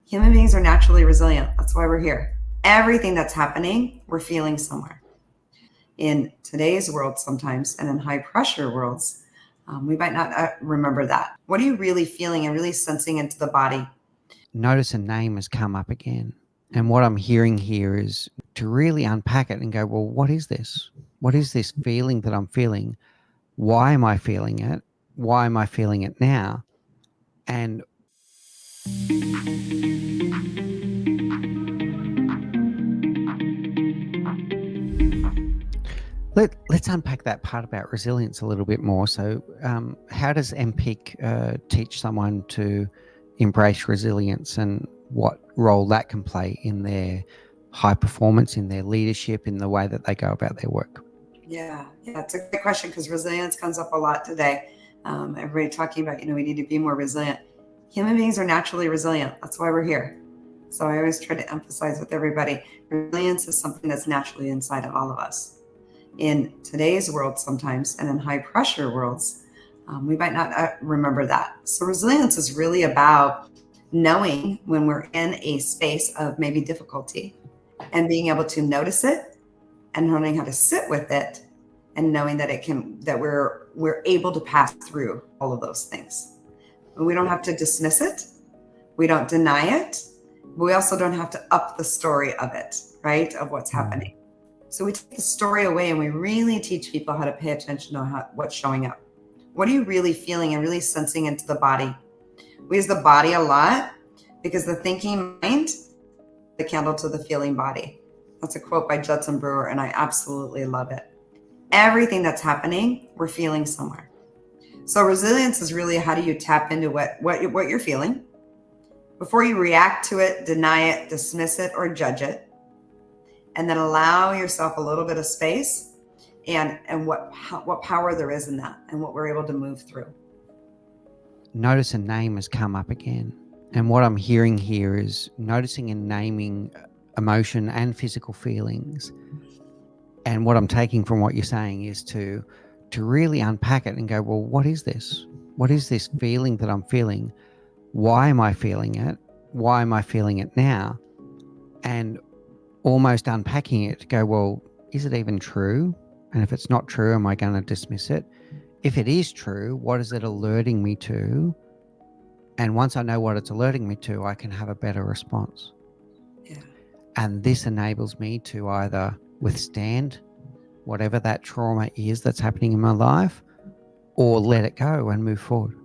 Human beings are naturally resilient. That's why we're here. Everything that's happening, we're feeling somewhere. In today's world, sometimes, and in high pressure worlds, we might not remember that. What are you really feeling and really sensing into the body? Notice a name has come up again. And what I'm hearing here is to really unpack it and go, well, what is this? What is this feeling that I'm feeling? Why am I feeling it? Why am I feeling it now? And let's unpack that part about resilience a little bit more. So how does MPEAK teach someone to embrace resilience, and what role that can play in their high performance, in their leadership, in the way that they go about their work? Yeah, it's a great question because resilience comes up a lot today. Everybody talking about, we need to be more resilient. Human beings are naturally resilient. That's why we're here. So I always try to emphasize with everybody, resilience is something that's naturally inside of all of us. In today's world, sometimes, and in high pressure worlds, we might not remember that. So resilience is really about knowing when we're in a space of maybe difficulty and being able to notice it and learning how to sit with it and knowing that we're able to pass through all of those things. And we don't have to dismiss it. We don't deny it. But we also don't have to up the story of it, right? Of what's happening. So we take the story away and we really teach people how to pay attention to what's showing up. What are you really feeling and really sensing into the body? We use the body a lot because the thinking mind, the candle to the feeling body. That's a quote by Judson Brewer, and I absolutely love it. Everything that's happening, we're feeling somewhere. So resilience is really how do you tap into what you're feeling before you react to it, deny it, dismiss it, or judge it. And then allow yourself a little bit of space and what power there is in that and what we're able to move through. Notice a name has come up again. And what I'm hearing here is noticing and naming emotion and physical feelings. And what I'm taking from what you're saying is to really unpack it and go, well, what is this? What is this feeling that I'm feeling? Why am I feeling it? Why am I feeling it now? And almost unpacking it to go, well, is it even true? And if it's not true, am I going to dismiss it? If it is true, what is it alerting me to? And once I know what it's alerting me to, I can have a better response. Yeah. And this enables me to either withstand whatever that trauma is that's happening in my life, or let it go and move forward.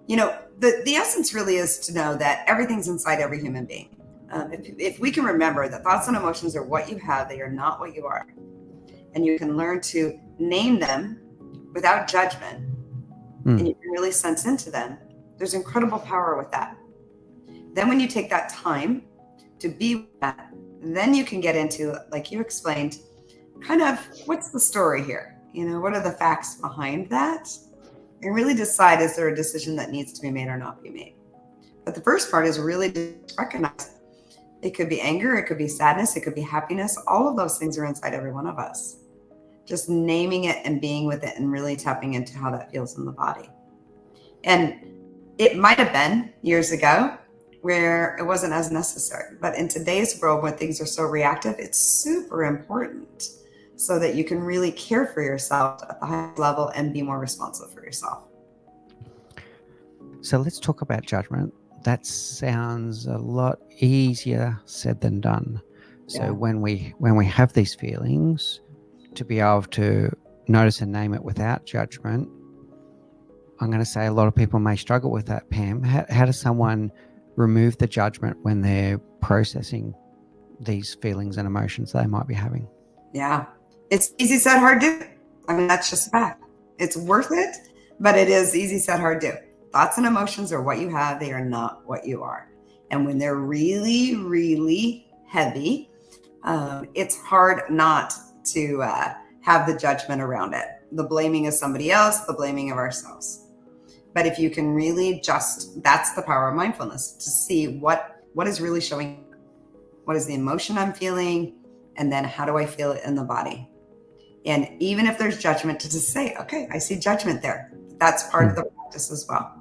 The essence really is to know that everything's inside every human being. If we can remember that thoughts and emotions are what you have, they are not what you are. And you can learn to name them without judgment, and you can really sense into them, there's incredible power with that. Then when you take that time to be with that, then you can get into, like you explained, kind of what's the story here? What are the facts behind that? And really decide, is there a decision that needs to be made or not be made? But the first part is really to recognize it could be anger, it could be sadness, it could be happiness. All of those things are inside every one of us. Just naming it and being with it and really tapping into how that feels in the body. And it might have been years ago where it wasn't as necessary. But in today's world, when things are so reactive, it's super important so that you can really care for yourself at the highest level and be more responsive for yourself. So let's talk about judgment. That sounds a lot easier said than done. So when we have these feelings, to be able to notice and name it without judgment, I'm going to say a lot of people may struggle with that, Pam. How does someone remove the judgment when they're processing these feelings and emotions they might be having? Yeah, it's easy said, hard do. That's just a fact. It's worth it, but it is easy said, hard do. Thoughts and emotions are what you have. They are not what you are. And when they're really, really heavy, it's hard not to have the judgment around it. The blaming of somebody else, the blaming of ourselves. But if you can really that's the power of mindfulness, to see what is really showing, what is the emotion I'm feeling, and then how do I feel it in the body? And even if there's judgment, to just say, okay, I see judgment there. That's part of the practice as well.